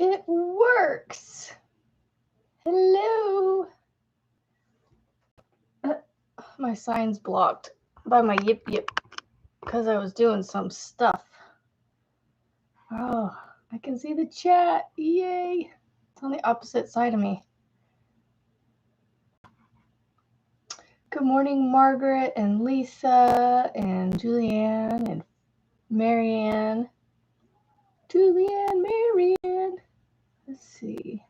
It works. Hello. My sign's blocked by my yip yip because I was doing some stuff. Oh, I can see the chat. Yay. It's on the opposite side of me. Good morning, Margaret and Lisa and Julianne and Marianne. Marianne. Let's see.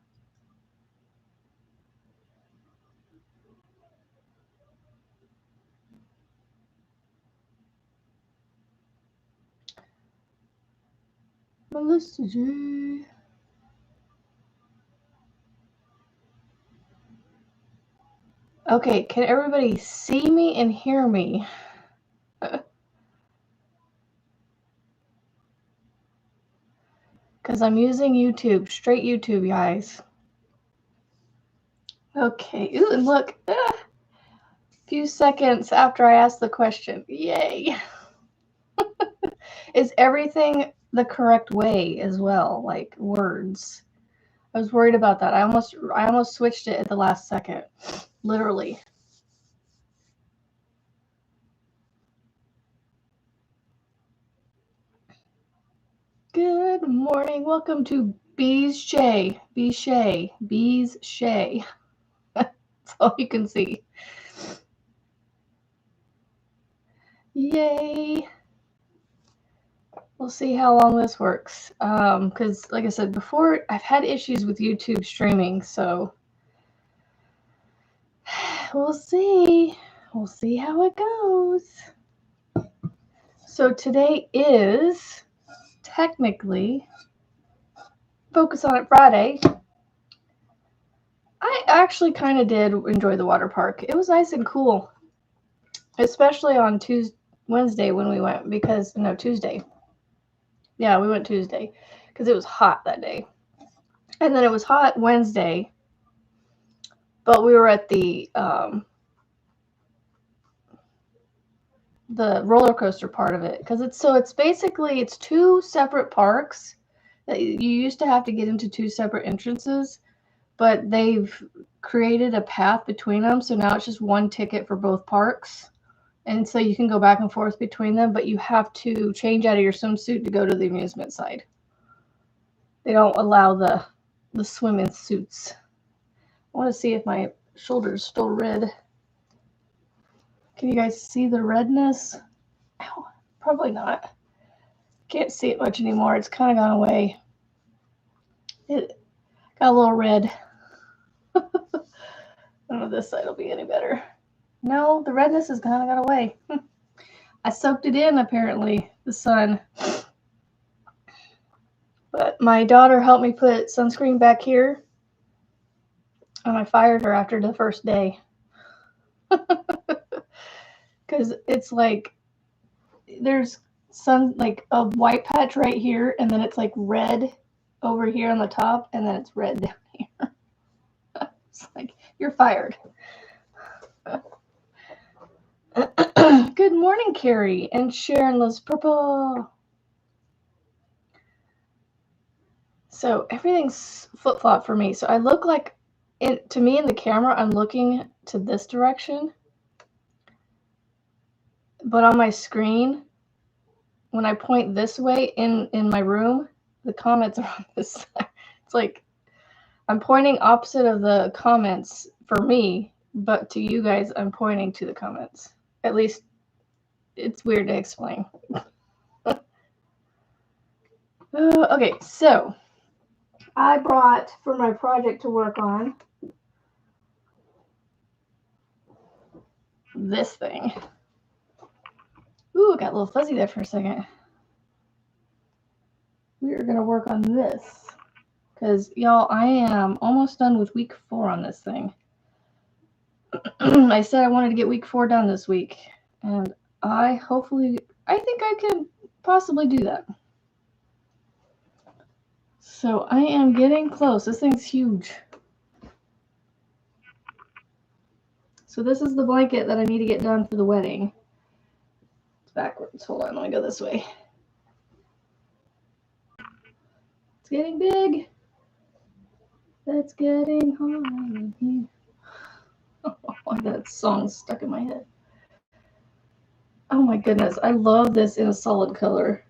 Melissa J. Okay, can everybody see me and hear me? Because I'm using YouTube, straight YouTube, guys. Okay, ooh, and look, a few seconds after I asked the question. Yay! Is everything the correct way as well, like words? I was worried about that. I almost switched it at the last second, literally. Good morning. Welcome to Bees Shay. Bees Shay. That's all you can see. Yay. We'll see how long this works. Because, like I said before, I've had issues with YouTube streaming, so we'll see. We'll see how it goes. So today is technically Focus on It Friday. I actually kind of did enjoy the water park. It was nice and cool, especially on Wednesday when we went Tuesday. Yeah, we went Tuesday because it was hot that day. And then it was hot Wednesday, but we were at the roller coaster part of it because it's basically two separate parks that you used to have to get into two separate entrances, but they've created a path between them, so now it's just one ticket for both parks. And so you can go back and forth between them, but you have to change out of your swimsuit to go to the amusement side. They don't allow the swimming suits. I want to see if my shoulder's still red. Can you guys see the redness? Ow, probably not. Can't see it much anymore. It's kind of gone away. It got a little red. I don't know if this side will be any better. No, the redness has kind of got away. I soaked it in, apparently, the sun. But my daughter helped me put sunscreen back here, and I fired her after the first day. Because it's like, there's like a white patch right here, and then it's like red over here on the top, and then it's red down here. It's like, you're fired. Good morning, Carrie and Sharon Liz Purple. So everything's flip-flop for me. So I look like, to me in the camera, I'm looking to this direction. But on my screen, when I point this way in my room, the comments are on this side. It's like I'm pointing opposite of the comments for me, but to you guys, I'm pointing to the comments. At least it's weird to explain. Okay, so I brought for my project to work on this thing. Ooh, got a little fuzzy there for a second. We are going to work on this because, y'all, I am almost done with week 4 on this thing. I said I wanted to get week 4 done this week, and I think I can possibly do that. So I am getting close. This thing's huge. So this is the blanket that I need to get done for the wedding. It's backwards. Hold on, let me go this way. It's getting big. It's getting hot in here. Oh, that song's stuck in my head. Oh my goodness, I love this in a solid color.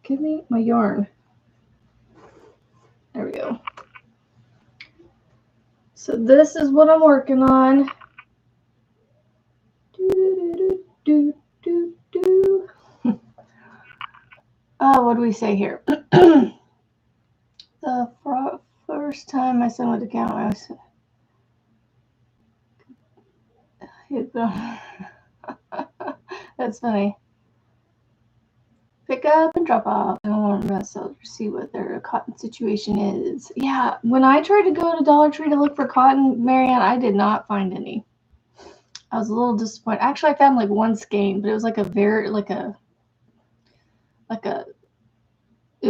Give me my yarn. There we go. So this is what I'm working on. What do we say here? The first time my son went to count, I was... That's funny. Pick up and drop off. I don't want to mess up to see what their cotton situation is. Yeah, when I tried to go to Dollar Tree to look for cotton, Marianne, I did not find any. I was a little disappointed. Actually, I found like one skein, but it was like it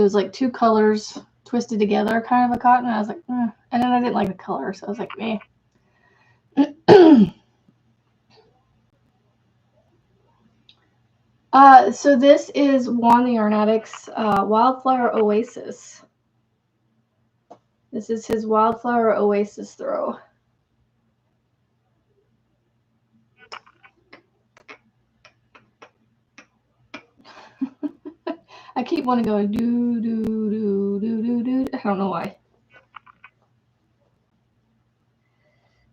was like two colors twisted together kind of a cotton. I was like, and then I didn't like the color, so I was like, meh. So this is Juan the Yarn Addict's Wildflower Oasis. This is his Wildflower Oasis throw. I keep wanting to go do do do do do do. I don't know why.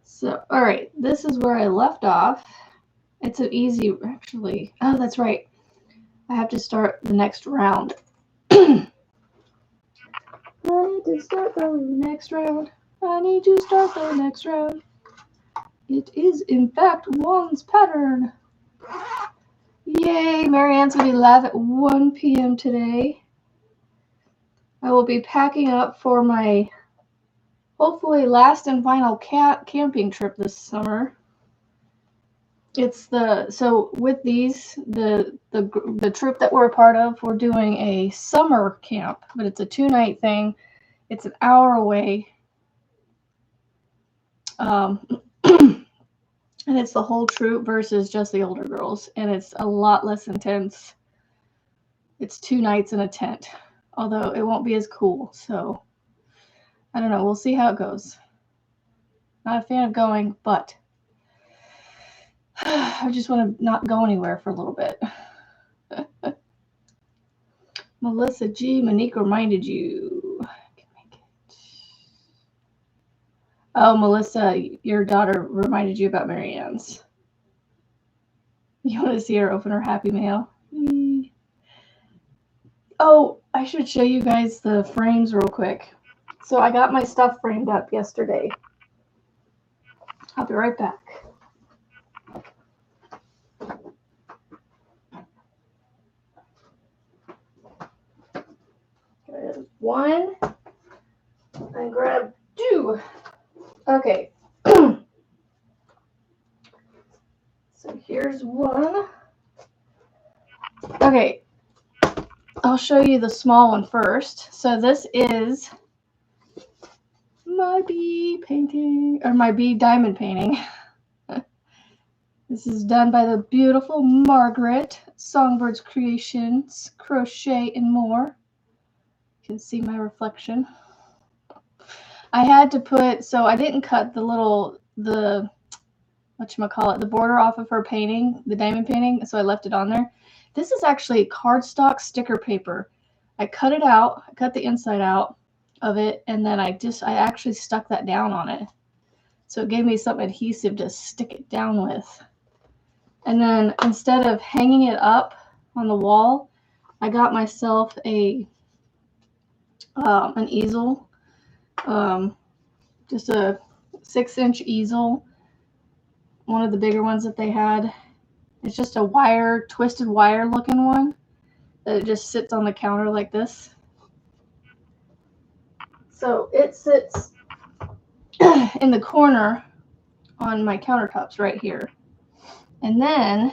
So, all right, this is where I left off. It's an easy, actually. Oh, that's right. I have to start the next round. I need to start the next round. I need to start the next round. It is, in fact, Juan's pattern. Yay, Marianne's going to be live at 1 p.m. today. I will be packing up for my hopefully last and final camping trip this summer. It's so with these, the troop that we're a part of, we're doing a summer camp, but it's a 2-night thing. It's an hour away. And it's the whole troop versus just the older girls, and it's a lot less intense. It's 2 nights in a tent, although it won't be as cool, so I don't know. We'll see how it goes. Not a fan of going, but I just want to not go anywhere for a little bit. Melissa G. Monique reminded you. I can make it. Oh, Melissa, your daughter reminded you about Marianne's. You want to see her open her Happy Mail? Oh, I should show you guys the frames real quick. So I got my stuff framed up yesterday. I'll be right back. Grab 1 and grab 2. Okay. So here's 1. Okay. I'll show you the small one first. So this is my bee painting, or my bee diamond painting. This is done by the beautiful Margaret, Songbirds Creations, Crochet and More. You can see my reflection. I had to put, so I didn't cut the border off of her painting, the diamond painting, so I left it on there. This is actually cardstock sticker paper. I cut it out, I cut the inside out of it, and then I actually stuck that down on it. So it gave me some adhesive to stick it down with. And then instead of hanging it up on the wall, I got myself an easel, just a 6-inch easel, one of the bigger ones that they had. It's just a twisted wire looking one that it just sits on the counter like this. So it sits in the corner on my countertops right here. And then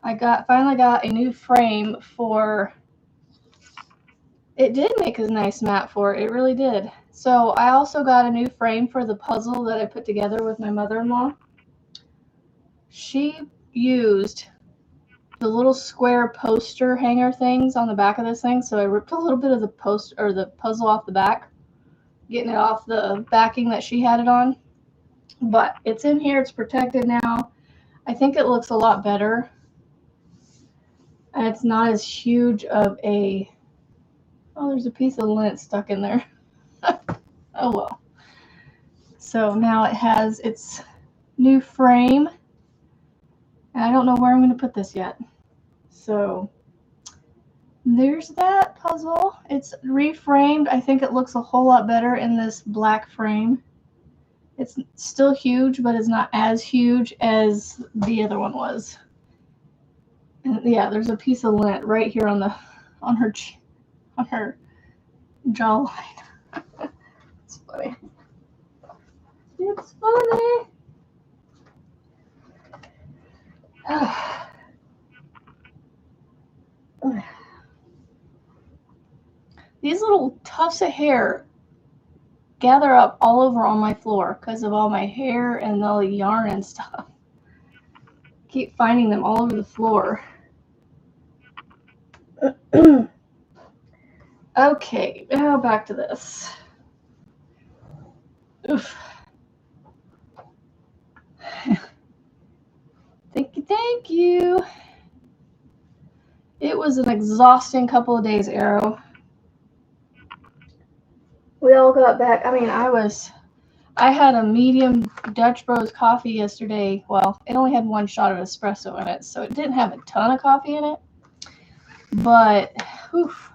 I finally got a new frame for, it did make a nice mat for it. It really did. So I also got a new frame for the puzzle that I put together with my mother-in-law. She used the little square poster hanger things on the back of this thing. So I ripped a little bit of the post or the puzzle off the back, getting it off the backing that she had it on. But it's in here. It's protected now. I think it looks a lot better. And it's not as huge of a... Oh, there's a piece of lint stuck in there. Oh well. So now it has its new frame. And I don't know where I'm going to put this yet. So there's that puzzle. It's reframed. I think it looks a whole lot better in this black frame. It's still huge, but it's not as huge as the other one was. And yeah, there's a piece of lint right here on her jawline. It's funny. It's funny. These little tufts of hair gather up all over on my floor because of all my hair and all the yarn and stuff. Keep finding them all over the floor. Okay, now back to this. Oof. Thank you. It was an exhausting couple of days, Arrow. We all got back. I mean, I had a medium Dutch Bros coffee yesterday. Well, it only had one shot of espresso in it, so it didn't have a ton of coffee in it. But, oof,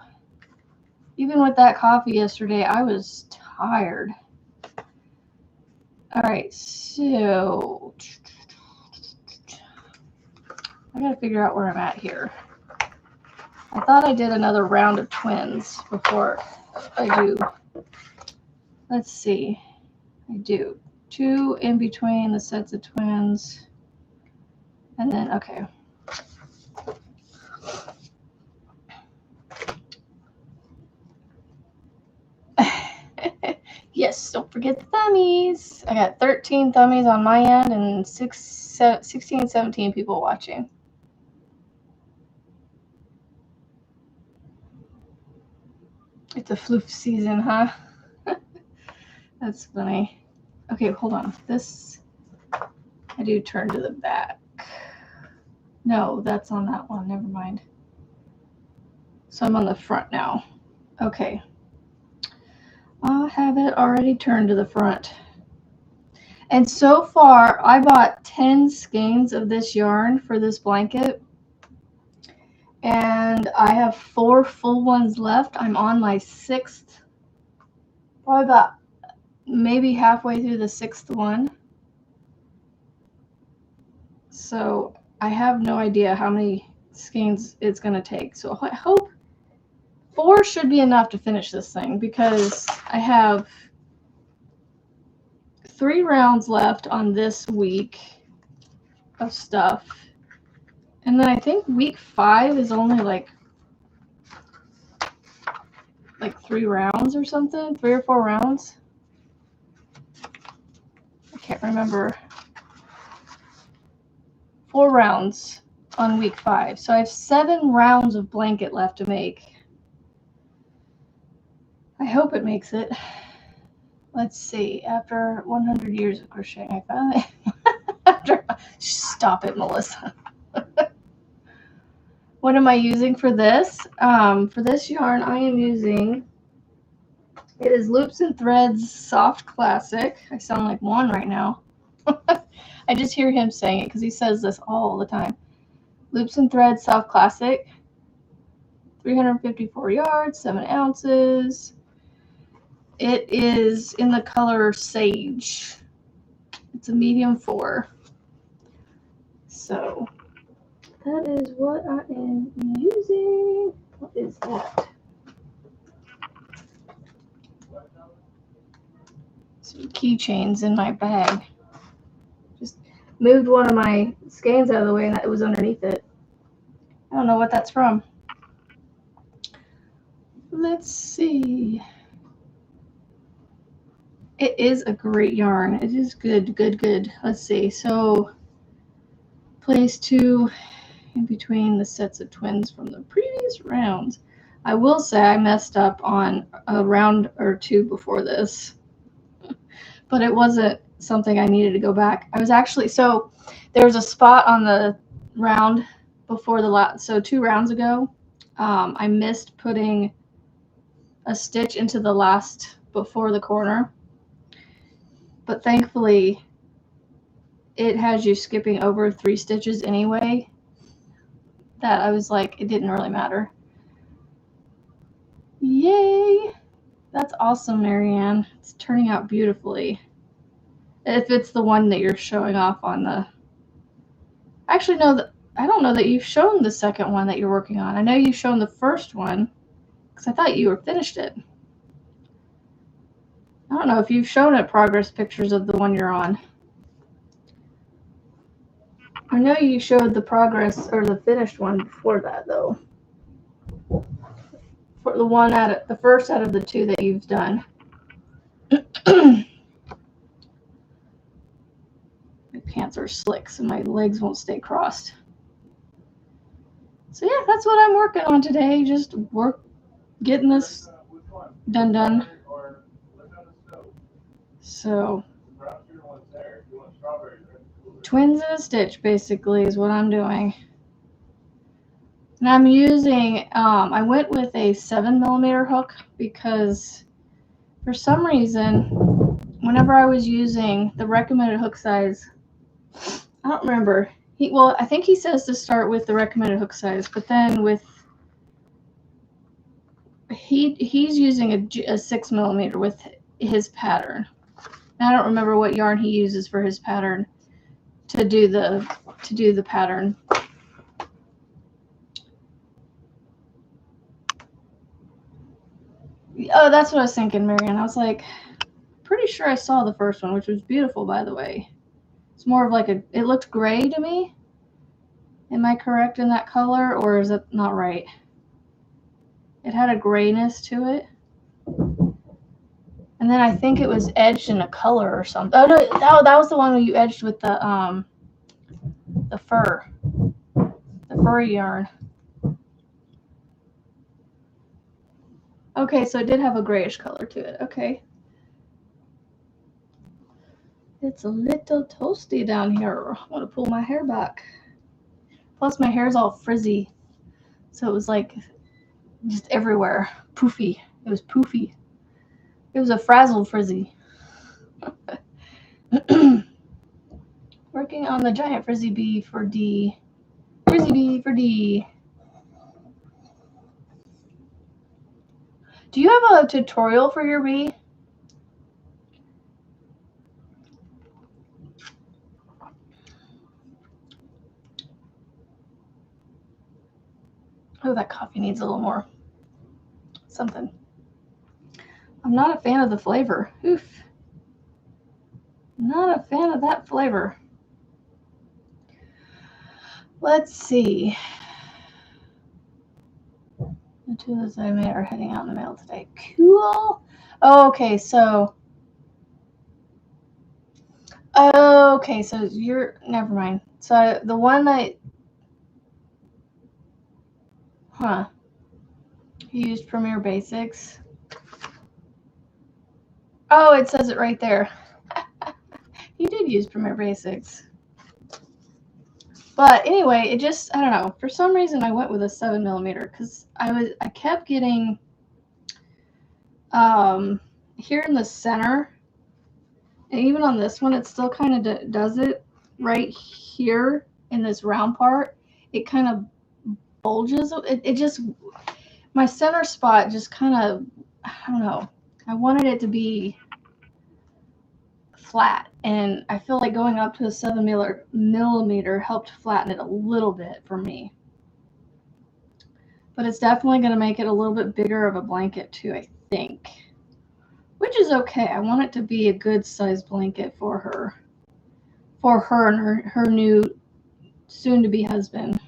even with that coffee yesterday, I was tired. All right, so I gotta figure out where I'm at here. I thought I did another round of twins before I do. Let's see. I do 2 in between the sets of twins. And then, okay. Yes, don't forget the thummies. I got 13 thummies on my end and 16, 17 people watching. It's a floof season, huh? That's funny. Okay, hold on. This, I do turn to the back. No, that's on that one. Never mind. So I'm on the front now. Okay. I'll have it already turned to the front. And so far, I bought 10 skeins of this yarn for this blanket. And I have 4 full ones left. I'm on my 6th. Probably about maybe halfway through the 6th one. So I have no idea how many skeins it's going to take. So I hope 4 should be enough to finish this thing because I have 3 rounds left on this week of stuff. And then I think week 5 is only like 3 rounds or something, 3 or 4 rounds. I can't remember. 4 rounds on week 5. So I have 7 rounds of blanket left to make. I hope it makes it. Let's see. After 100 years of crocheting, I finally... Stop it, Melissa. What am I using for this? For this yarn, I am using... It is Loops and Threads Soft Classic. I sound like one right now. I just hear him saying it because he says this all the time. Loops and Threads Soft Classic. 354 yards, 7 ounces. It is in the color Sage. It's a medium 4. So that is what I am using. What is that? Some keychains in my bag. Just moved one of my skeins out of the way and it was underneath it. I don't know what that's from. Let's see. It is a great yarn. It is good, good, good. Let's see. So, place to in between the sets of twins from the previous rounds. I will say I messed up on a round or two before this, but it wasn't something I needed to go back. I was actually, so there was a spot on the round before the last, so 2 rounds ago, I missed putting a stitch into the last before the corner, but thankfully it has you skipping over 3 stitches anyway, that I was like, it didn't really matter. Yay! That's awesome, Marianne. It's turning out beautifully. If it's the one that you're showing off on the... Actually, no, I don't know that you've shown the second one that you're working on. I know you've shown the first one, because I thought you were finished it. I don't know if you've shown it progress pictures of the one you're on. I know you showed the progress or the finished one before that, though. For the one the first out of the 2 that you've done. My pants are slick, so my legs won't stay crossed. So yeah, that's what I'm working on today. Just getting this done. So twins in a stitch basically is what I'm doing. And I'm using, I went with a 7mm hook because for some reason, whenever I was using the recommended hook size, I don't remember. I think he says to start with the recommended hook size, but then he's using a 6mm with his pattern. And I don't remember what yarn he uses for his pattern to do the pattern. Oh, that's what I was thinking, Marianne. I was like, pretty sure I saw the first one, which was beautiful, by the way. It's more of like it looked gray to me. Am I correct in that color, or is it not right? It had a grayness to it. And then I think it was edged in a color or something. Oh no, that was the one where you edged with the furry yarn. Okay, so it did have a grayish color to it. Okay. It's a little toasty down here. I want to pull my hair back. Plus my hair's all frizzy. So it was like just everywhere. Poofy. It was poofy. It was a frazzled frizzy. Working on the giant frizzy bee for D. Frizzy bee for D. Do you have a tutorial for your bee? Oh, that coffee needs a little more something. I'm not a fan of the flavor. Oof. Not a fan of that flavor. Let's see. The 2 that I made are heading out in the mail today. Cool. Oh, okay, so you're, never mind. So the one that, you used Premiere Basics. Oh, it says it right there. You did use Premiere Basics. But anyway, it just, I don't know. For some reason, I went with a 7mm because I kept getting, here in the center, and even on this one, it still kind of does it right here in this round part. It kind of bulges. It just, my center spot just kind of, I don't know. I wanted it to be flat, and I feel like going up to a 7mm helped flatten it a little bit for me. But it's definitely going to make it a little bit bigger of a blanket too, I think. Which is okay. I want it to be a good size blanket for her. For her and her new soon-to-be husband.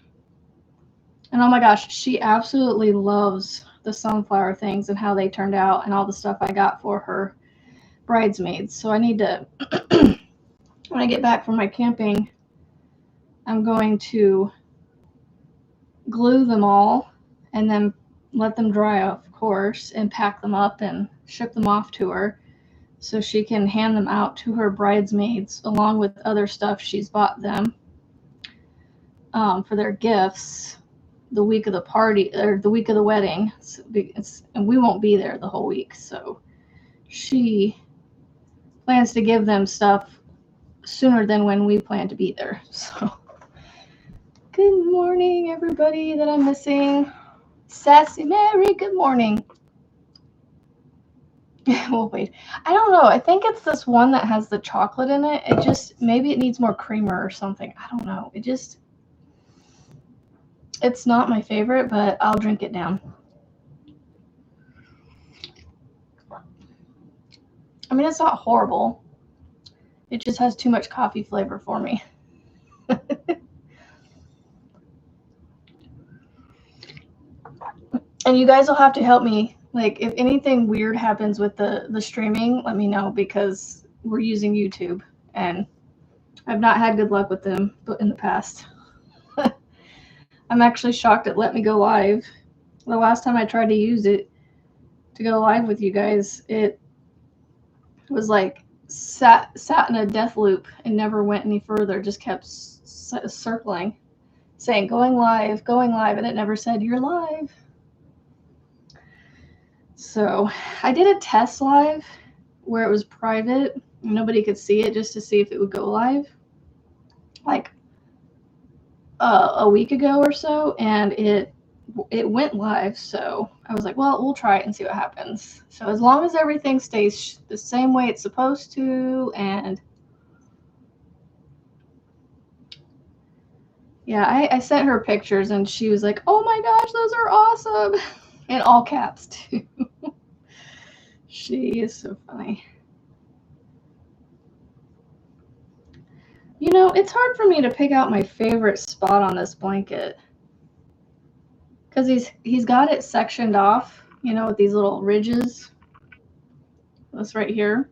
And oh my gosh, she absolutely loves the sunflower things and how they turned out and all the stuff I got for her bridesmaids. So I need to, when I get back from my camping, I'm going to glue them all and then let them dry, of course, and pack them up and ship them off to her so she can hand them out to her bridesmaids along with other stuff she's bought them for their gifts the week of the party or the week of the wedding. And we won't be there the whole week, so she plans to give them stuff sooner than when we plan to be there. So good morning, everybody that I'm missing. Sassy Mary, good morning. Well, wait. I don't know. I think it's this one that has the chocolate in it. It just, maybe it needs more creamer or something. I don't know. It's not my favorite, but I'll drink it down. I mean, it's not horrible. It just has too much coffee flavor for me. And you guys will have to help me. Like, if anything weird happens with the streaming, let me know, because we're using YouTube, and I've not had good luck with them in the past. I'm actually shocked it let me go live. The last time I tried to use it to go live with you guys, it was like sat in a death loop and never went any further, just kept circling, saying going live, and it never said you're live. So I did a test live where it was private, nobody could see it, just to see if it would go live, like a week ago or so, and it went live. So I was like, well, we'll try it and see what happens. So as long as everything stays the same way it's supposed to, and yeah, I sent her pictures and she was like, oh my gosh, those are awesome, in all caps too. She is so funny. You know, it's hard for me to pick out my favorite spot on this blanket, because he's got it sectioned off, you know, with these little ridges. This right here.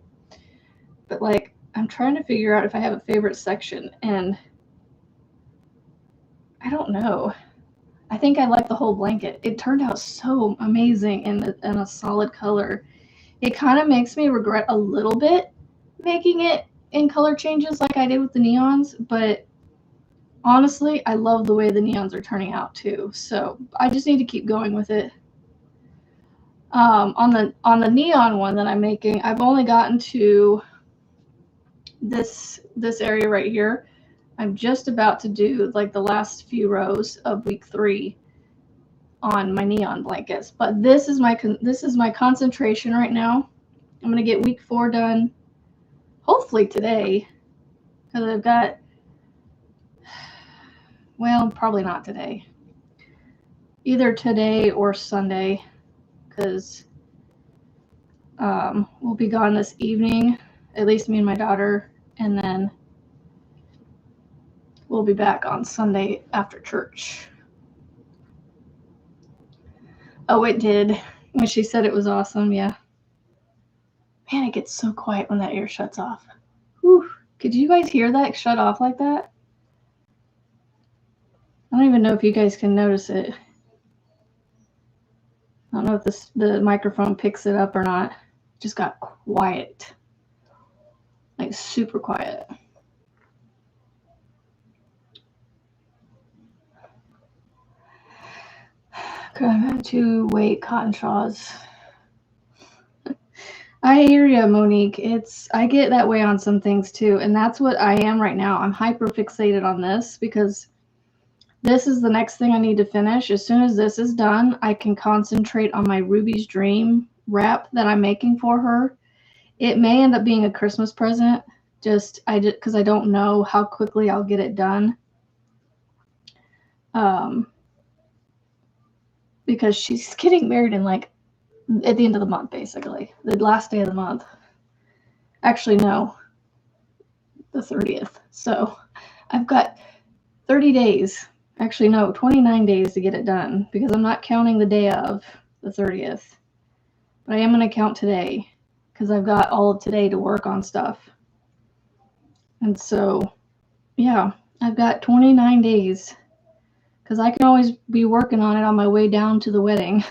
But like, I'm trying to figure out if I have a favorite section, and I don't know. I think I like the whole blanket. It turned out so amazing in a solid color. It kind of makes me regret a little bit making it in color changes like I did with the neons, but honestly, I love the way the neons are turning out too. So I just need to keep going with it. On the neon one that I'm making, I've only gotten to this area right here. I'm just about to do like the last few rows of week 3 on my neon blankets, but this is my concentration right now. I'm gonna get week 4 done, hopefully today, because I've got, well, probably not today, either today or Sunday, because we'll be gone this evening, at least me and my daughter, and then we'll be back on Sunday after church. Oh, it did. When she said it was awesome, yeah. Man, it gets so quiet when that air shuts off. Whew. Could you guys hear that shut off like that? I don't even know if you guys can notice it. I don't know if the microphone picks it up or not. It just got quiet. Like super quiet. Okay, I had to wait cotton shawls. I hear you, Monique. I get that way on some things too, and that's what I am right now. I'm hyper fixated on this because this is the next thing I need to finish. As soon as this is done, I can concentrate on my Ruby's Dream wrap that I'm making for her. It may end up being a Christmas present, because I don't know how quickly I'll get it done. Because she's getting married in like at the end of the month, basically. The last day of the month. Actually, no. The 30th. So I've got 30 days. Actually, no, 29 days to get it done, because I'm not counting the day of the 30th. But I am going to count today, because I've got all of today to work on stuff. And so, yeah, I've got 29 days because I can always be working on it on my way down to the wedding.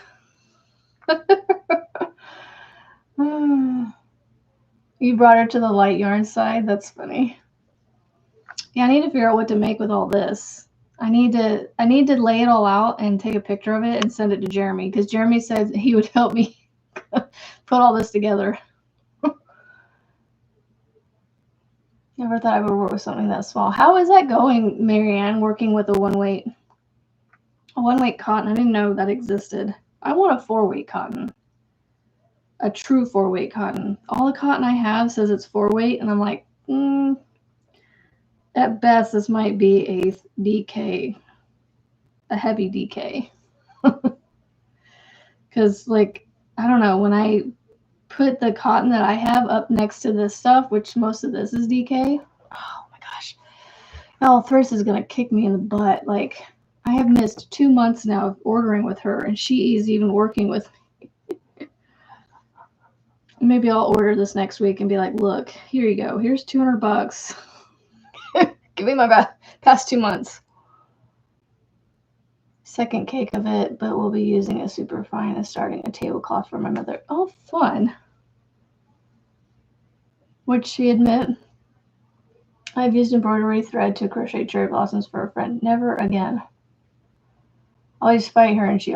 You brought her to the light yarn side? That's funny. Yeah, I need to figure out what to make with all this. I need to lay it all out and take a picture of it and send it to Jeremy, because Jeremy said he would help me put all this together. Never thought I would work with something that small. How is that going, Marianne, working with a one-weight? A one-weight cotton? I didn't know that existed. I want a 4-weight cotton. A true 4-weight cotton. All the cotton I have says it's 4-weight, and I'm like, at best, this might be a DK. A heavy DK. Because, like, I don't know, when I put the cotton that I have up next to this stuff, which most of this is DK, oh my gosh. Now Thriss is going to kick me in the butt. Like, I have missed 2 months now of ordering with her, and she is even working with me. Maybe I'll order this next week and be like, look, here you go. Here's $200. Give me my past 2 months. Second cake of it, but we'll be using a super fine and starting a tablecloth for my mother. Oh, fun. Would she admit? I've used embroidery thread to crochet cherry blossoms for a friend. Never again. I always fight her, and she's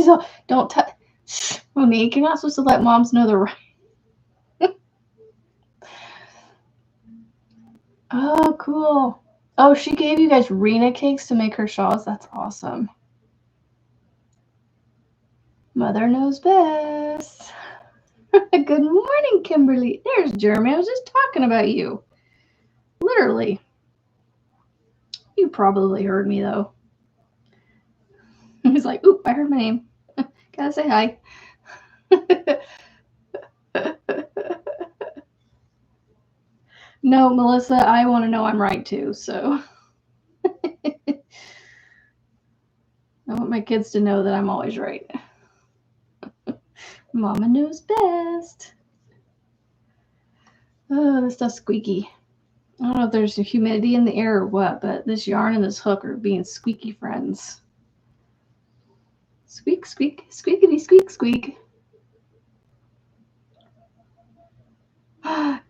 all, don't touch. Monique, you're not supposed to let moms know they're right. Oh, cool. Oh, she gave you guys Rena cakes to make her shawls. That's awesome. Mother knows best. Good morning, Kimberly. There's Jeremy. I was just talking about you. Literally. You probably heard me, though. He's like, oop, I heard my name. Gotta say hi. No, Melissa, I want to know I'm right, too, so. I want my kids to know that I'm always right. Mama knows best. Oh, this stuff's squeaky. I don't know if there's humidity in the air or what, but this yarn and this hook are being squeaky friends. Squeak, squeak, squeakity, squeak, squeak.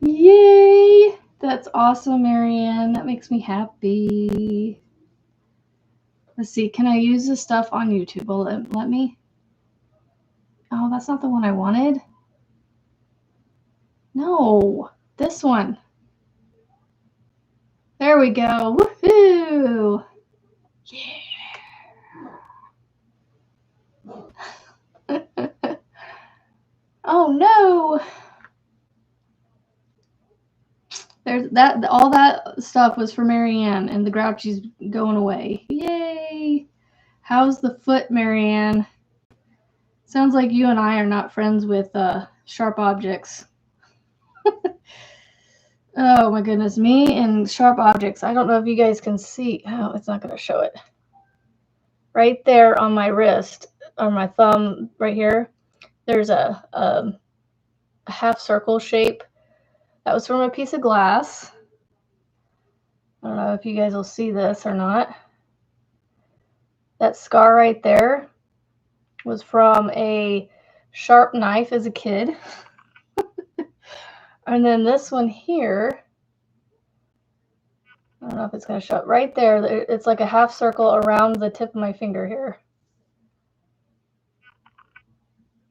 Yay! That's awesome, Marianne. That makes me happy. Let's see. Can I use this stuff on YouTube? Will it let me? Oh, that's not the one I wanted. No, this one. There we go. Woohoo! Yeah. Oh no! There's that. All that stuff was for Marianne, and the grouchy's going away. Yay! How's the foot, Marianne? Sounds like you and I are not friends with sharp objects. Oh my goodness, me and sharp objects. I don't know if you guys can see. Oh, it's not going to show it. Right there on my wrist, on my thumb, right here, there's a half circle shape. That was from a piece of glass. I don't know if you guys will see this or not. That scar right there was from a sharp knife as a kid. And then this one here, I don't know if it's going to show up right there. It's like a half circle around the tip of my finger here.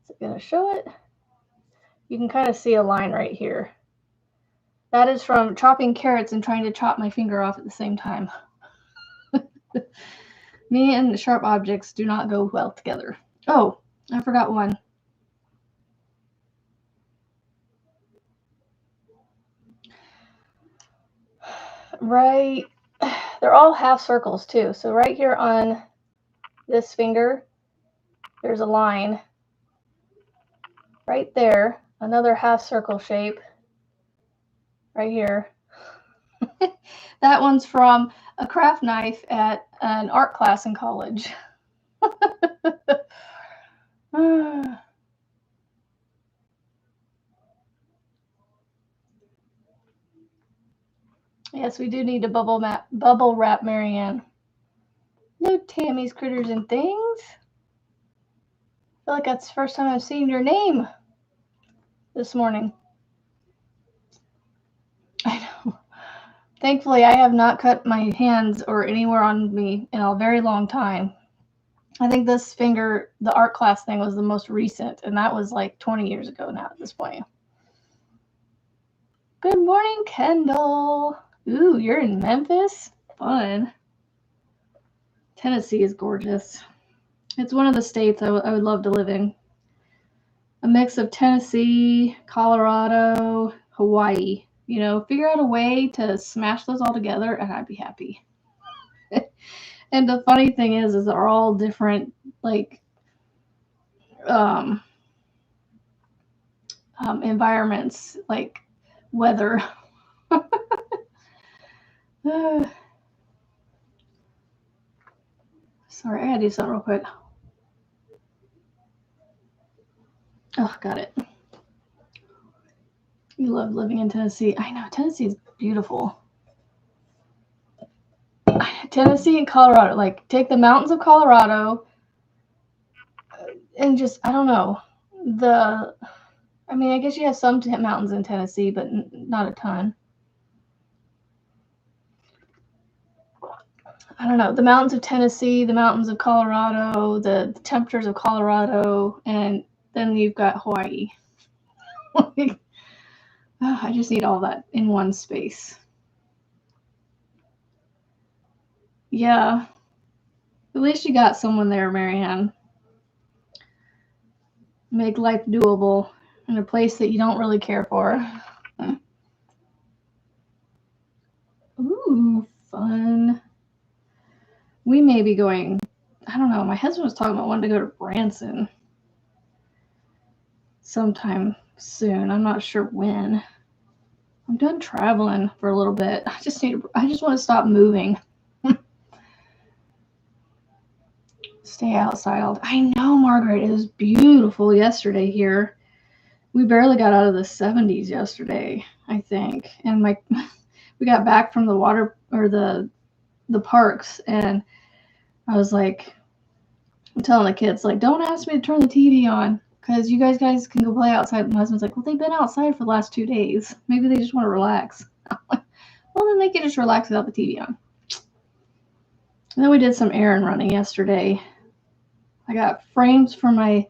Is it going to show it? You can kind of see a line right here. That is from chopping carrots and trying to chop my finger off at the same time. Me and sharp objects do not go well together. Oh, I forgot one. Right, they're all half circles too. So right here on this finger, there's a line. Right there, another half circle shape. Right here. That one's from a craft knife at an art class in college. Yes, we do need to bubble wrap Marianne. No, Tammy's Critters and Things. I feel like that's the first time I've seen your name this morning. I know. Thankfully, I have not cut my hands or anywhere on me in a very long time. I think this finger, the art class thing, was the most recent, and that was like 20 years ago now at this point. Good morning, Kendall. Ooh, you're in Memphis? Fun. Tennessee is gorgeous. It's one of the states I would love to live in. A mix of Tennessee, Colorado, Hawaii. You know, figure out a way to smash those all together, and I'd be happy. And the funny thing is they're all different, like, environments, like weather. Sorry, I gotta do something real quick. Oh, got it. You love living in Tennessee. I know, Tennessee's beautiful. Tennessee and Colorado, like, take the mountains of Colorado and just, I don't know, I mean, I guess you have some mountains in Tennessee, but not a ton. I don't know, the mountains of Tennessee, the mountains of Colorado, the temperatures of Colorado, and then you've got Hawaii. I just need all that in one space. Yeah. At least you got someone there, Marianne. Make life doable in a place that you don't really care for. Ooh, fun. We may be going, I don't know, my husband was talking about wanting to go to Branson sometime soon. I'm not sure when. I'm done traveling for a little bit. I just want to stop moving. Stay outside. I know, Margaret. It was beautiful yesterday here. We barely got out of the 70s yesterday, I think. And we got back from the water or the parks, and I was like, I'm telling the kids, like, don't ask me to turn the TV on because you guys can go play outside. My husband's like, well, they've been outside for the last 2 days. Maybe they just want to relax. I'm like, well, then they can just relax without the TV on. And then we did some errand running yesterday. I got frames for my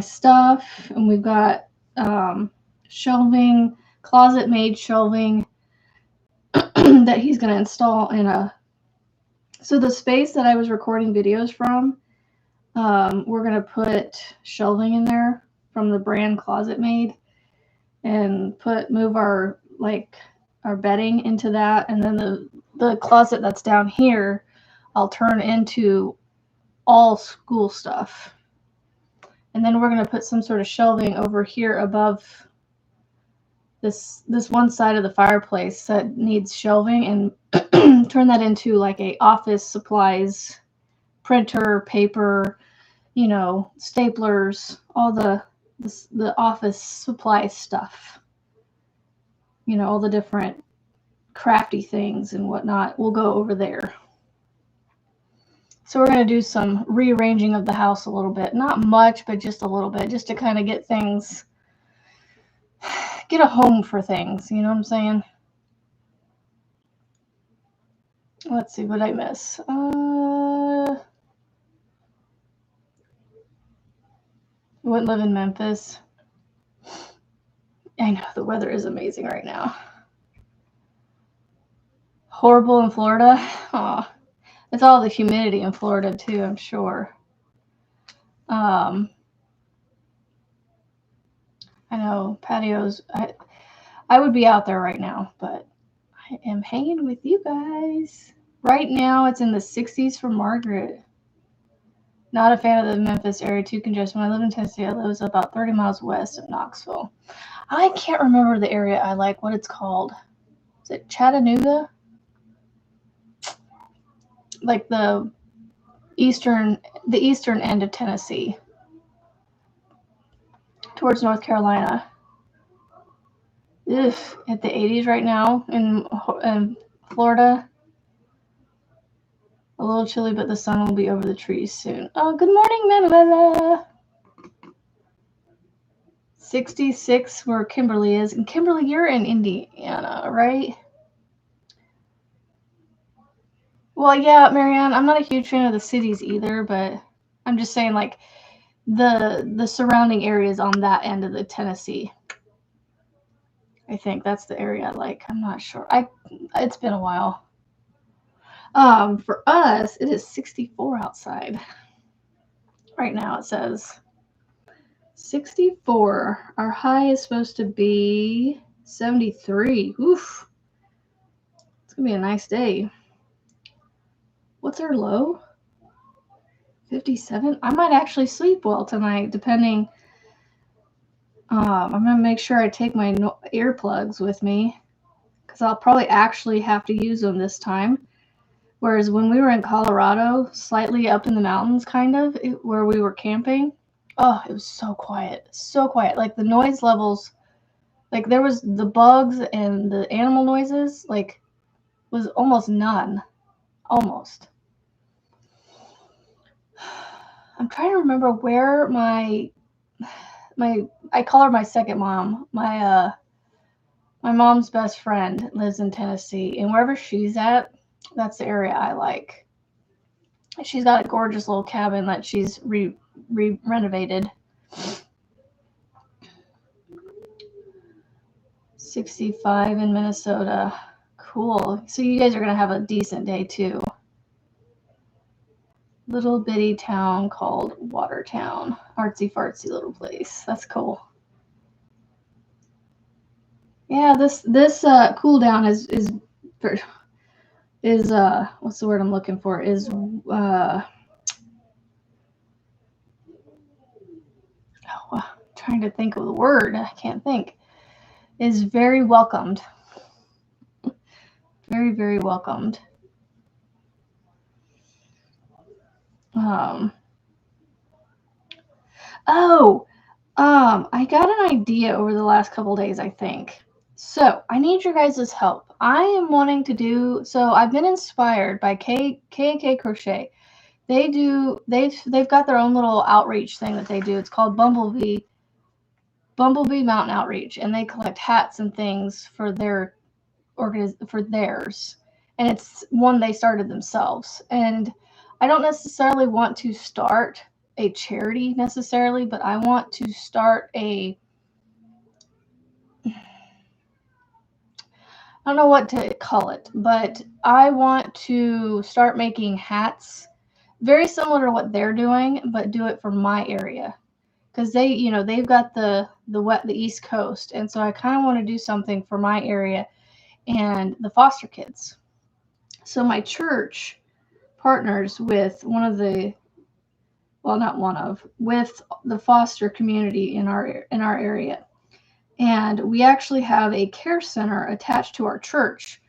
stuff, and we've got shelving, closet-made shelving that he's going to install in so the space that I was recording videos from, we're going to put shelving in there from the brand Closet Made and move our bedding into that. And then the closet that's down here, I'll turn into all school stuff. And then we're going to put some sort of shelving over here above this one side of the fireplace that needs shelving, and turn that into like a office supplies, printer, paper, staplers, all the office supply stuff, all the different crafty things and whatnot will go over there. So we're going to do some rearranging of the house a little bit. Not much, but just a little bit, just to kind of get a home for things. You know what I'm saying? Let's see, what did I miss? Wouldn't live in Memphis. I know, the weather is amazing right now. Horrible in Florida? Aw. It's all the humidity in Florida too, I'm sure. I know, patios. I would be out there right now, but I am hanging with you guys. Right now, it's in the 60s for Margaret. Not a fan of the Memphis area, too congested. When I live in Tennessee, I live about 30 miles west of Knoxville. I can't remember the area I like, what it's called. Is it Chattanooga? Like the eastern end of Tennessee, towards North Carolina. Ugh, at the 80s right now in Florida. A little chilly, but the sun will be over the trees soon. Oh, good morning, Manuela. 66 where Kimberly is. And Kimberly, you're in Indiana, right? Well, yeah, Marianne, I'm not a huge fan of the cities either, but I'm just saying, like, the surrounding areas on that end of the Tennessee. I think that's the area I like. I'm not sure. It's been a while. For us, it is 64 outside. Right now it says 64. Our high is supposed to be 73. Oof. It's gonna be a nice day. What's our low? 57. I might actually sleep well tonight, depending. I'm gonna make sure I take my earplugs with me, because I'll probably actually have to use them this time. Whereas when we were in Colorado, slightly up in the mountains, kind of, where we were camping, oh, it was so quiet. So quiet. Like, the noise levels, like, there was the bugs and the animal noises, like, was almost none. Almost. I'm trying to remember where my I call her my second mom. My mom's best friend lives in Tennessee, and wherever she's at, that's the area I like. She's got a gorgeous little cabin that she's renovated. 65 in Minnesota. Cool. So you guys are going to have a decent day too. Little bitty town called Watertown. Artsy fartsy little place. That's cool. Yeah, this cool down is what's the word I'm looking for? Is trying to think of the word. I can't think. Is very welcomed. Very, very welcomed. I got an idea over the last couple days, I think. So I need your guys' help. I am wanting to do, so I've been inspired by K&K Crochet. They've got their own little outreach thing that they do. It's called Bumblebee Mountain Outreach, and they collect hats and things for theirs. And it's one they started themselves. And I don't necessarily want to start a charity necessarily, but I want to start I don't know what to call it, but I want to start making hats very similar to what they're doing, but do it for my area. Because they've got the East Coast, and so I kind of want to do something for my area and the foster kids. So my church partners with with the foster community in our area. And we actually have a care center attached to our church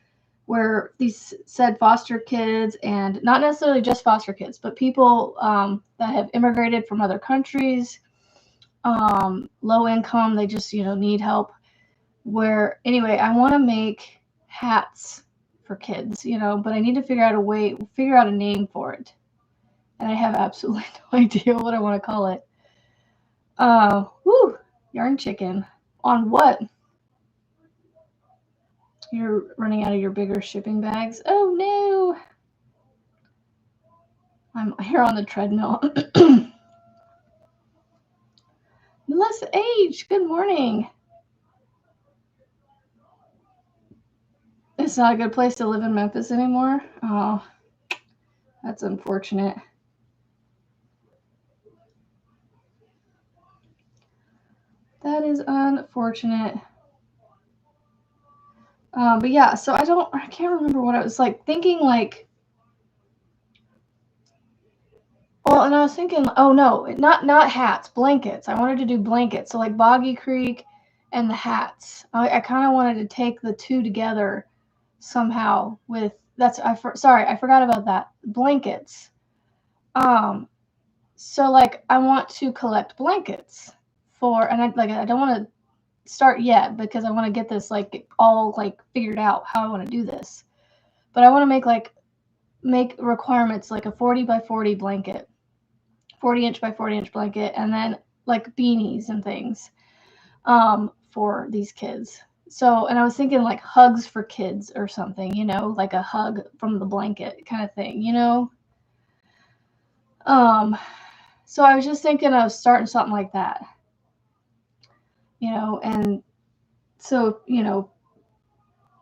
where these said foster kids, and not necessarily just foster kids, but people that have immigrated from other countries, low income, they just, need help. Anyway, I want to make hats for kids, but I need to figure out a name for it. And I have absolutely no idea what I want to call it. Yarn chicken. On what? You're running out of your bigger shipping bags. Oh no! I'm here on the treadmill. Melissa H, good morning. It's not a good place to live in Memphis anymore. Oh, that's unfortunate. That is unfortunate. But yeah, so I can't remember what I was thinking. Well, and I was thinking, oh no, not hats, blankets. I wanted to do blankets. So like Boggy Creek and the hats. I kind of wanted to take the two together somehow with I forgot about that. Blankets. So I want to collect blankets and I don't want to start yet because I want to get this all figured out how I want to do this. But I want to make make requirements like a 40 by 40 blanket, 40-inch by 40-inch blanket, and then like beanies and things for these kids. So, and I was thinking like hugs for kids or something, you know, like a hug from the blanket kind of thing, you know. So I was just thinking of starting something like that, you know, and so, you know,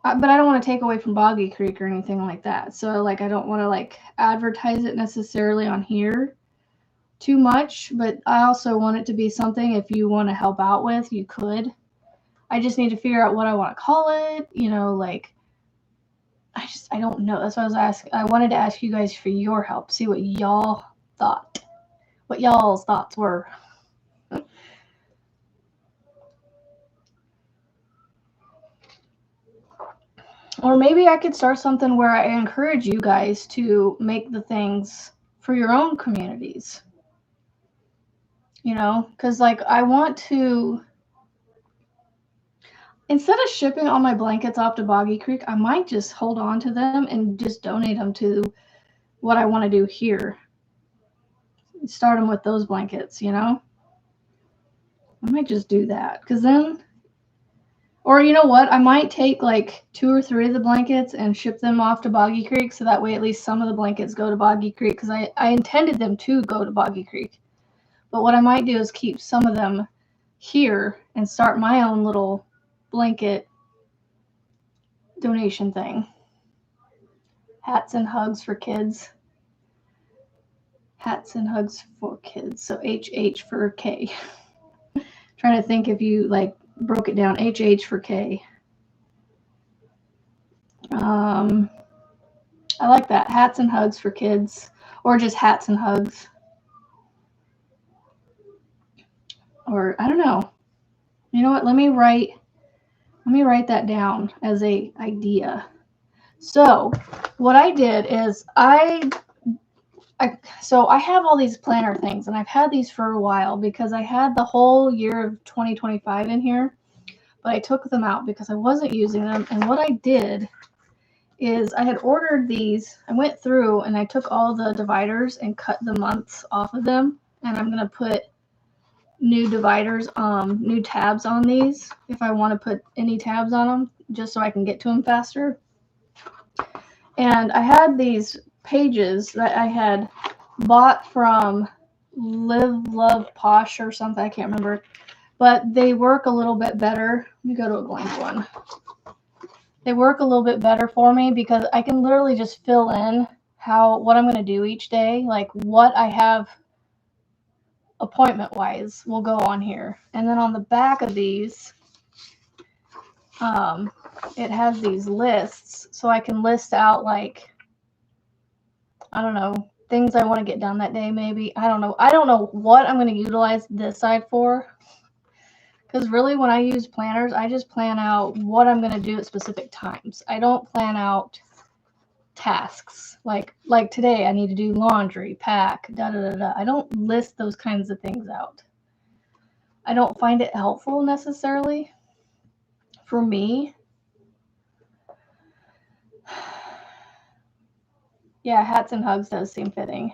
but I don't want to take away from Boggy Creek or anything like that. So like I don't want to like advertise it necessarily on here too much, but I also want it to be something if you want to help out with, you could. I just need to figure out what I want to call it, you know, like I don't know. That's why I wanted to ask you guys for your help, see what y'all thought. What y'all's thoughts were. Or maybe I could start something where I encourage you guys to make the things for your own communities. You know, because like I want to, instead of shipping all my blankets off to Boggy Creek, I might just hold on to them and just donate them to what I want to do here. Start them with those blankets, you know? I might just do that because then, or you know what? I might take like 2 or 3 of the blankets and ship them off to Boggy Creek so that way at least some of the blankets go to Boggy Creek because I intended them to go to Boggy Creek. But what I might do is keep some of them here and start my own little blanket donation thing. Hats and hugs for kids. Hats and hugs for kids. So HH for K. Trying to think if you like broke it down. HH for K. I like that. Hats and hugs for kids. Or just hats and hugs. Or I don't know. You know what? Let me write that down as a idea. So what I did is so I have all these planner things and I've had these for a while because I had the whole year of 2025 in here, but I took them out because I wasn't using them. And what I did is I had ordered these. I went through and I took all the dividers and cut the months off of them. And I'm going to put new dividers, new tabs on these if I want to put any tabs on them just so I can get to them faster. And I had these pages that I had bought from Live Love Posh or something. I can't remember. But they work a little bit better. Let me go to a blank one. They work a little bit better for me because I can literally just fill in what I'm going to do each day. Like what I have appointment-wise will go on here. And then on the back of these, it has these lists. So I can list out like, I don't know, things I want to get done that day maybe. I don't know. I don't know what I'm going to utilize this side for. Because really when I use planners, I just plan out what I'm going to do at specific times. I don't plan out tasks. Like today I need to do laundry, pack, da-da-da-da. I don't list those kinds of things out. I don't find it helpful necessarily for me. Yeah, hats and hugs does seem fitting.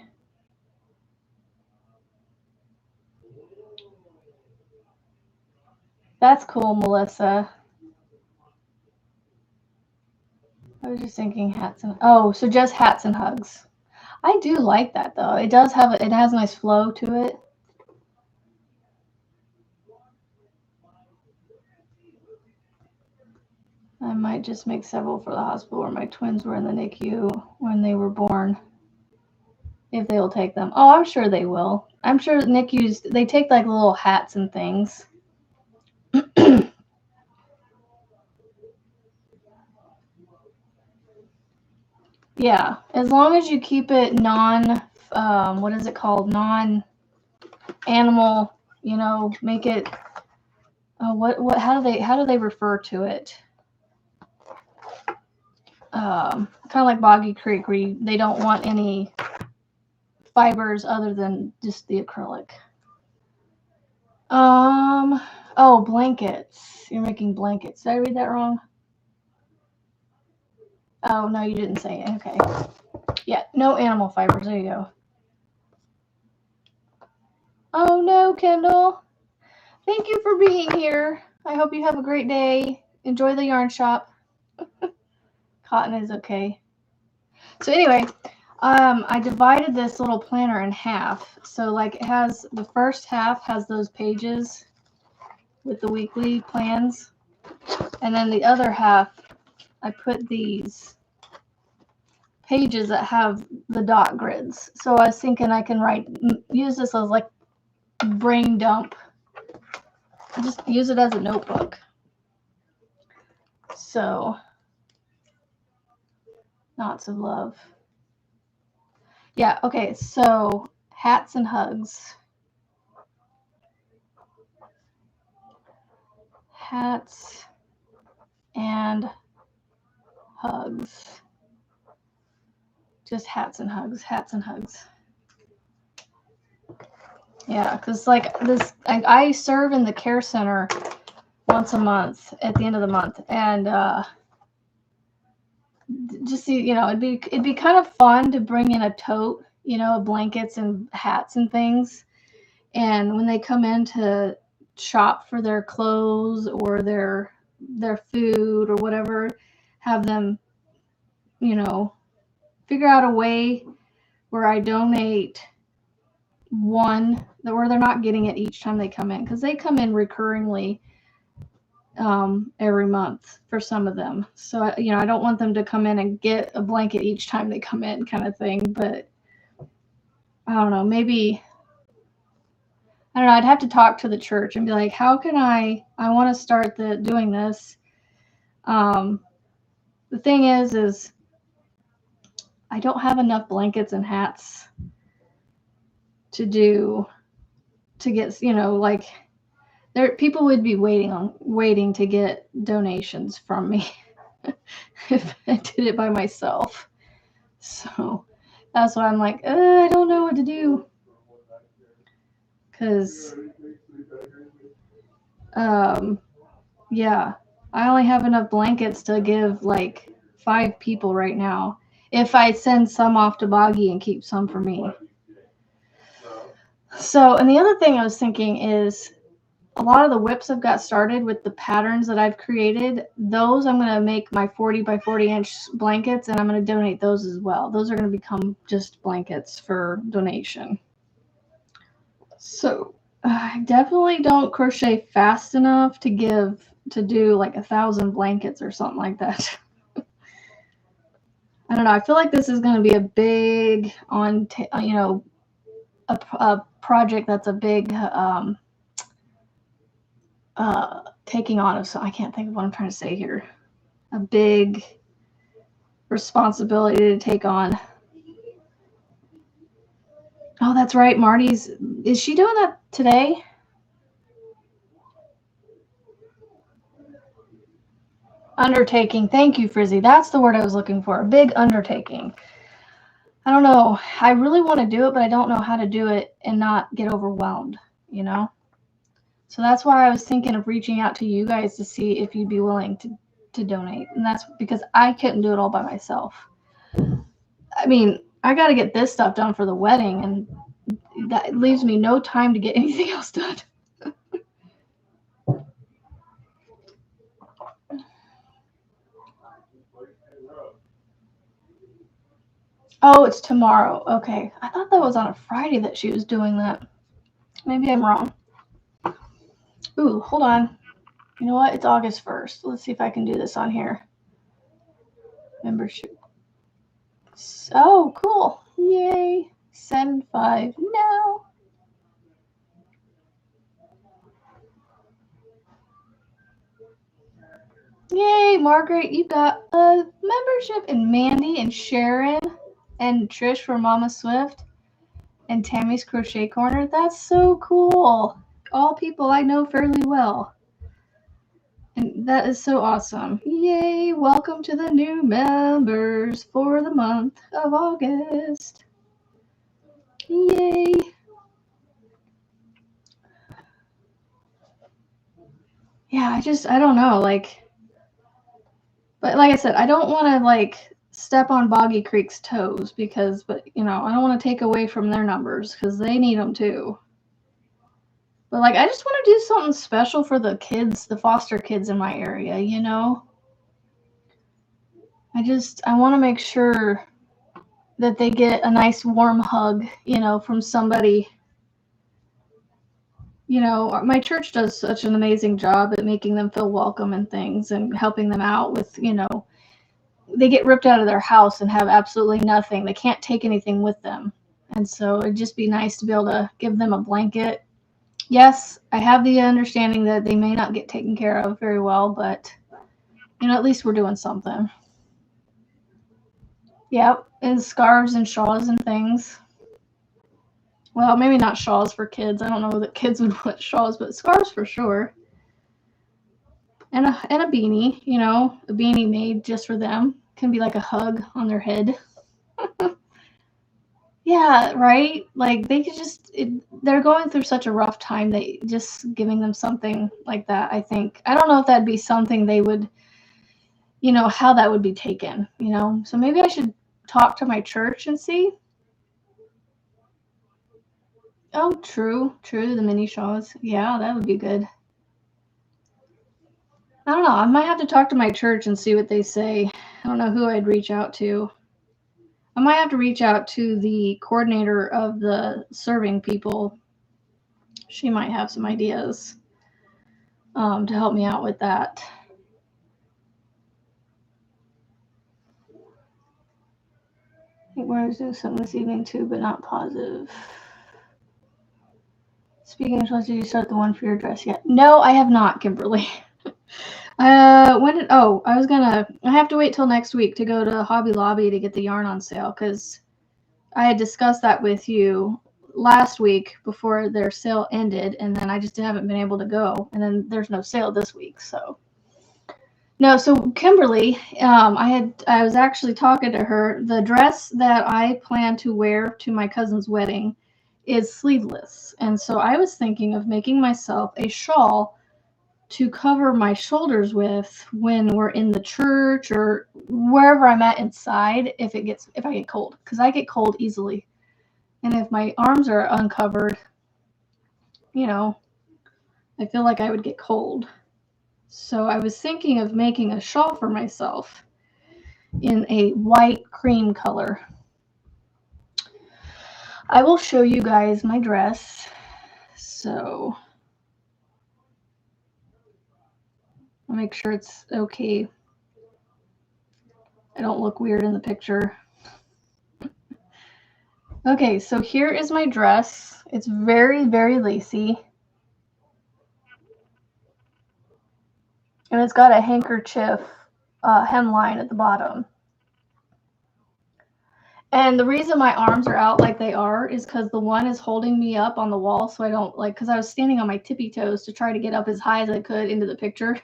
That's cool, Melissa. I was just thinking hats and so just hats and hugs. I do like that though. It does have it has a nice flow to it. I might just make several for the hospital where my twins were in the NICU when they were born. If they will take them. Oh, I'm sure they will. I'm sure NICUs, they take like little hats and things. Yeah, as long as you keep it what is it called? Non-animal, you know, make it, how do they refer to it? Kind of like Boggy Creek where they don't want any fibers other than just the acrylic. Oh, blankets. You're making blankets. Did I read that wrong? Oh, no, you didn't say it. Okay. Yeah, no animal fibers. There you go. Oh no, Kendall. Thank you for being here. I hope you have a great day. Enjoy the yarn shop. Cotton is okay. So anyway, I divided this little planner in half. So like it has, the first half has those pages with the weekly plans. And then the other half, I put these pages that have the dot grids. So I was thinking I can use this as like brain dump. Just use it as a notebook. So, lots of love. Yeah, okay, so hats and hugs. Hats and hugs. Just hats and hugs, hats and hugs. Yeah, because like this, I serve in the care center once a month at the end of the month, and just it'd be kind of fun to bring in a tote, blankets and hats and things, and when they come in to shop for their clothes or their food or whatever, have them, figure out a way where I donate one, where they're not getting it each time they come in, because they come in recurringly every month for some of them. So, I don't want them to come in and get a blanket each time they come in kind of thing. But I don't know, maybe, I don't know, I'd have to talk to the church and be like, how can I want to start doing this. The thing is I don't have enough blankets and hats to get, like, people would be waiting to get donations from me if I did it by myself. So that's why I'm like, I don't know what to do. Because, yeah, I only have enough blankets to give like 5 people right now. If I send some off to Boggy and keep some for me. So, and the other thing I was thinking is, a lot of the whips I've got started with the patterns that I've created, those I'm going to make my 40 by 40 inch blankets, and I'm going to donate those as well. Those are going to become just blankets for donation. So I definitely don't crochet fast enough to do like 1,000 blankets or something like that. I don't know. I feel like this is going to be a big a project that's a big taking on of, so I can't think of what I'm trying to say here. A big responsibility to take on. Oh, that's right. Is she doing that today? Undertaking. Thank you, Frizzy. That's the word I was looking for. A big undertaking. I don't know. I really want to do it, but I don't know how to do it and not get overwhelmed, So that's why I was thinking of reaching out to you guys to see if you'd be willing to donate. And that's because I couldn't do it all by myself. I mean, I got to get this stuff done for the wedding, and that leaves me no time to get anything else done. Oh, it's tomorrow. Okay. I thought that was on a Friday that she was doing that. Maybe I'm wrong. Ooh, hold on. You know what? It's August 1st. Let's see if I can do this on here. Membership. Oh, cool. Yay. Send 5 now. Yay, Margaret, you got a membership. And Mandy and Sharon and Trish from Mama Swift and Tammy's Crochet Corner. That's so cool. All people I know fairly well. And that is so awesome. Yay, welcome to the new members for the month of August. Yay. Yeah, I don't know, but like I said, I don't want to step on Boggy Creek's toes because, but you know, I don't want to take away from their numbers because they need them too. But like, I just want to do something special for the kids, the foster kids in my area, you know? I want to make sure that they get a nice warm hug, you know, from somebody. You know, my church does such an amazing job at making them feel welcome and things and helping them out with, you know, they get ripped out of their house and have absolutely nothing. They can't take anything with them. And so it'd just be nice to be able to give them a blanket. Yes, I have the understanding that they may not get taken care of very well, but, you know, at least we're doing something. Yep, and scarves and shawls and things. Well, maybe not shawls for kids. I don't know that kids would want shawls, but scarves for sure. And a beanie, you know, a beanie made just for them. Can be like a hug on their head. Yeah, right? Like they could they're going through such a rough time that just giving them something like that, I think. I don't know if that'd be something they would, you know, how that would be taken, you know? So maybe I should talk to my church and see. Oh, true, the mini shawls. Yeah, that would be good. I don't know. I might have to talk to my church and see what they say. I don't know who I'd reach out to. I might have to reach out to the coordinator of the serving people. She might have some ideas to help me out with that. I think we're doing something this evening too, but not positive. Speaking of, did you start the one for your dress yet? No, I have not, Kimberly. I have to wait till next week to go to Hobby Lobby to get the yarn on sale because I had discussed that with you last week before their sale ended, and then I just haven't been able to go, and then there's no sale this week, so. No, so Kimberly, I was actually talking to her. The dress that I plan to wear to my cousin's wedding is sleeveless, and so I was thinking of making myself a shawl to cover my shoulders with when we're in the church or wherever I'm at inside if I get cold, because I get cold easily. And if my arms are uncovered, you know, I feel like I would get cold. So I was thinking of making a shawl for myself in a white cream color. I will show you guys my dress. So I'll make sure it's okay. I don't look weird in the picture. Okay, so here is my dress. It's very, very lacy. And it's got a handkerchief hemline at the bottom. And the reason my arms are out like they are is because the one is holding me up on the wall, so I don't because I was standing on my tippy toes to try to get up as high as I could into the picture.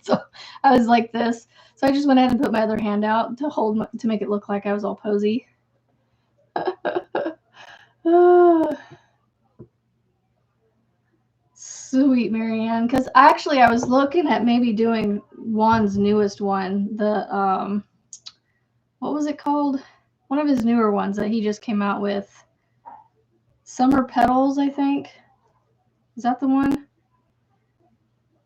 So I was like this. So I just went ahead and put my other hand out to make it look like I was all posy. Sweet Marianne, because actually I was looking at maybe doing Juan's newest one, the what was it called? One of his newer ones that he just came out with. Summer Petals, I think. Is that the one?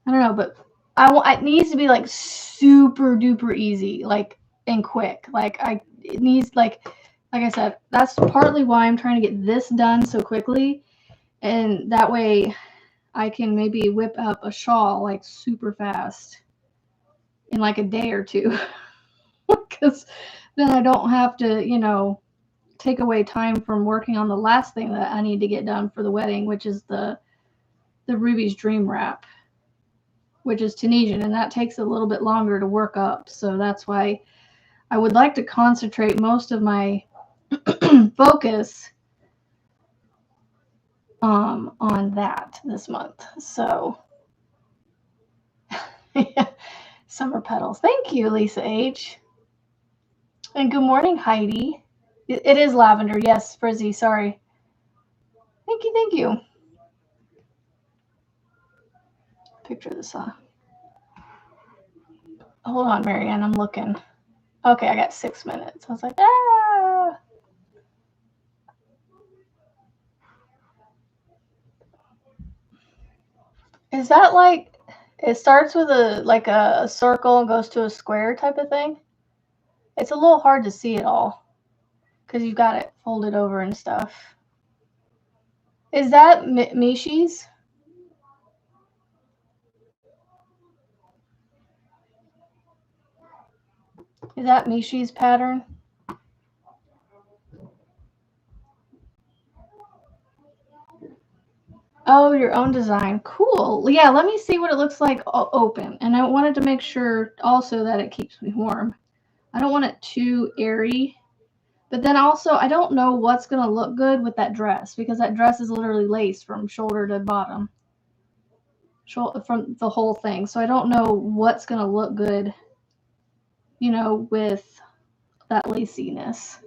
I don't know, but it needs to be like super duper easy, like and quick. It needs like I said, that's partly why I'm trying to get this done so quickly, and that way I can maybe whip up a shawl like super fast in like a day or two, because then I don't have to, you know, take away time from working on the last thing that I need to get done for the wedding, which is the Ruby's Dream Wrap, which is Tunisian, and that takes a little bit longer to work up. So that's why I would like to concentrate most of my focus on that this month. So Summer Petals. Thank you, Lisa H. And good morning, Heidi. It is lavender. Yes, Frizzy. Sorry. Thank you. Thank you. Picture this. Hold on, Marianne. I'm looking. Okay, I got 6 minutes. I was like, ah. Is that like, it starts with a circle and goes to a square type of thing? It's a little hard to see it all because you've got it folded over and stuff. Is that Mishi's? Is that Mishi's pattern? Oh, your own design. Cool. Yeah, let me see what it looks like open. And I wanted to make sure also that it keeps me warm. I don't want it too airy. But then also, I don't know what's going to look good with that dress because that dress is literally lace from shoulder to bottom. From the whole thing. So I don't know what's going to look good, with that laciness.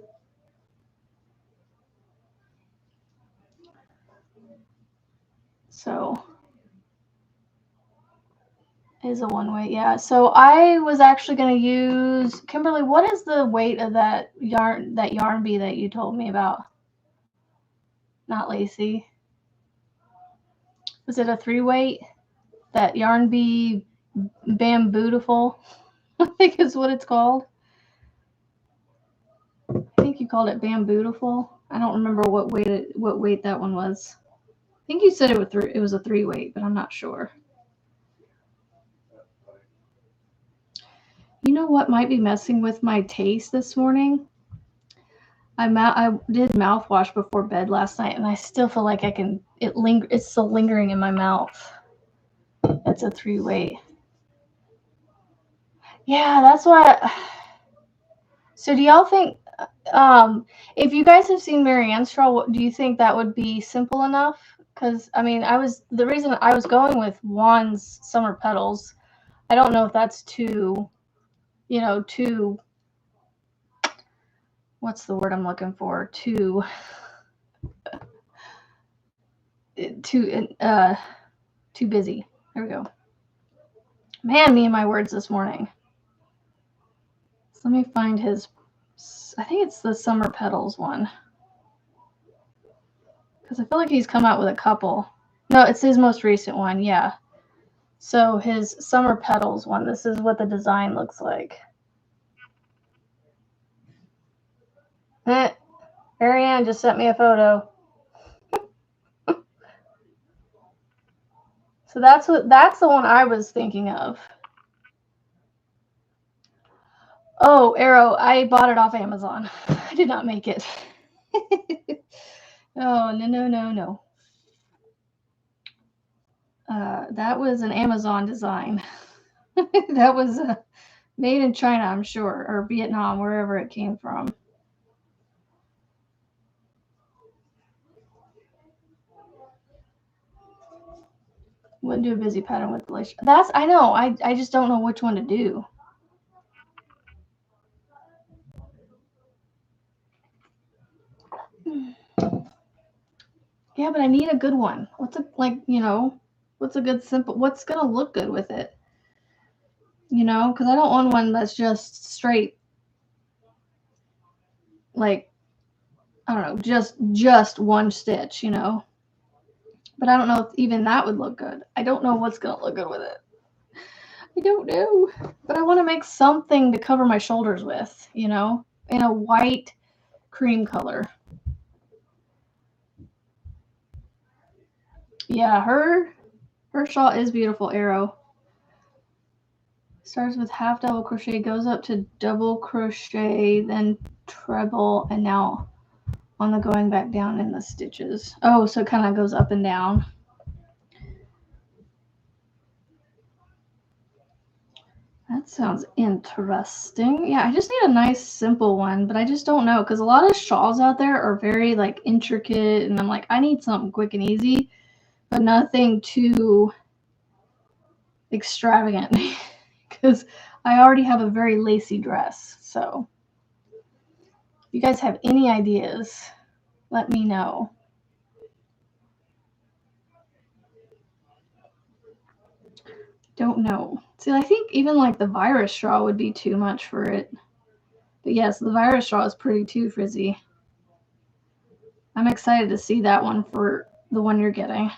So is a one weight, yeah. So I was actually going to use, Kimberly, what is the weight of that yarn bee that you told me about? Not lacy. Was it a 3 weight? That yarn bee Bambootiful, I think is what it's called. I think you called it Bambootiful. I don't remember what weight that one was. I think you said it was a 3 weight, but I'm not sure. You know what might be messing with my taste this morning? I did mouthwash before bed last night, and I still feel like it's still lingering in my mouth. That's a 3 weight. Yeah, that's why. So do y'all think, if you guys have seen Marianne's straw, do you think that would be simple enough? Because I mean, the reason I was going with Juan's Summer Petals. I don't know if that's too, what's the word I'm looking for? Too busy. There we go. Man, me and my words this morning. So let me find his. I think it's the Summer Petals one. Because I feel like he's come out with a couple. No, it's his most recent one, yeah. So his Summer Petals one, this is what the design looks like. Marianne just sent me a photo. So that's the one I was thinking of. Oh, Arrow, I bought it off Amazon. I did not make it. Oh, no. That was an Amazon design. That was made in China, I'm sure, or Vietnam, wherever it came from. Wouldn't do a busy pattern with lace. I know. I just don't know which one to do. Yeah, but I need a good one. What's a good simple, what's going to look good with it? Because I don't want one that's just straight, like, I don't know, just one stitch, But I don't know if even that would look good. I don't know what's going to look good with it. I don't know. But I want to make something to cover my shoulders with, in a white cream color. Yeah, her shawl is beautiful, Arrow. Starts with half double crochet, goes up to double crochet, then treble, and now on the going back down in the stitches. Oh, so it kind of goes up and down. That sounds interesting. Yeah, I just need a nice simple one, but I just don't know because a lot of shawls out there are very like intricate, and I'm like, I need something quick and easy, but nothing too extravagant because I already have a very lacy dress. So if you guys have any ideas, let me know. Don't know. See, I think even like the virus straw would be too much for it. But yes, the virus straw is pretty too, Frizzy. I'm excited to see that one for the one you're getting.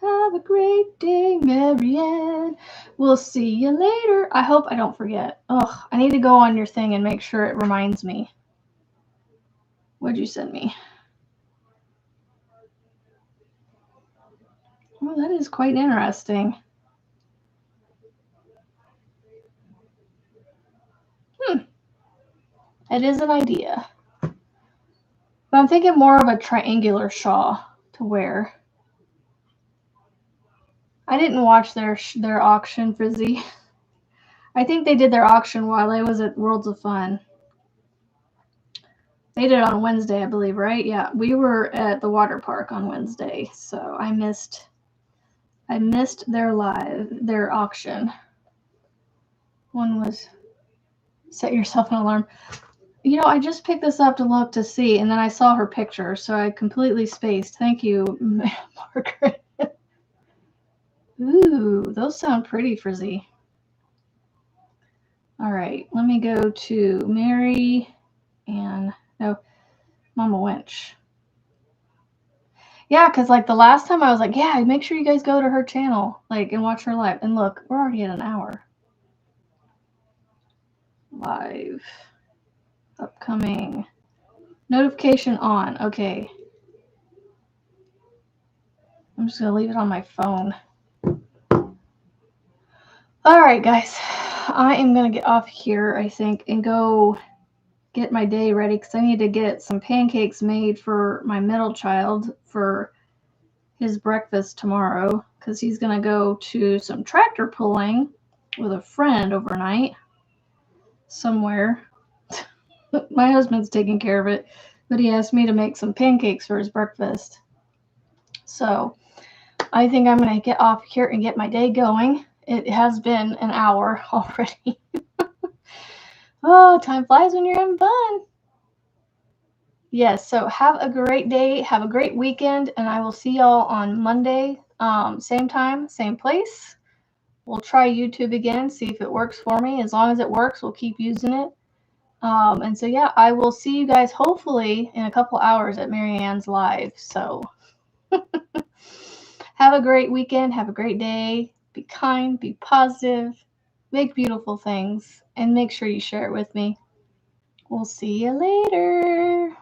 Have a great day, Marianne. We'll see you later. I hope I don't forget. Ugh, I need to go on your thing and make sure it reminds me. What'd you send me? Oh, that is quite interesting. It is an idea. But I'm thinking more of a triangular shawl to wear. I didn't watch their auction, Frizzy. I think they did their auction while I was at Worlds of Fun. They did it on Wednesday, I believe, right? Yeah, we were at the water park on Wednesday, so I missed their auction. One was set yourself an alarm. You know, I just picked this up to look to see, and then I saw her picture, so I completely spaced. Thank you, Margaret. Ooh, those sound pretty, Frizzy. All right, let me go to Mary and Mama Winch. Yeah, because like the last time I was like, yeah, make sure you guys go to her channel, like, and watch her live. And look, we're already at an hour. Live. Upcoming. Notification on. Okay. I'm just going to leave it on my phone. All right, guys. I am going to get off here, I think, and go get my day ready because I need to get some pancakes made for my middle child for his breakfast tomorrow because he's going to go to some tractor pulling with a friend overnight somewhere. My husband's taking care of it, but he asked me to make some pancakes for his breakfast. So I think I'm going to get off here and get my day going. It has been an hour already. Oh, time flies when you're having fun. Yes, so have a great day. Have a great weekend, and I will see y'all on Monday. Same time, same place. We'll try YouTube again, see if it works for me. As long as it works, we'll keep using it. And so, yeah, I will see you guys hopefully in a couple hours at Marianne's live. So have a great weekend. Have a great day. Be kind. Be positive. Make beautiful things. And make sure you share it with me. We'll see you later.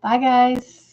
Bye, guys.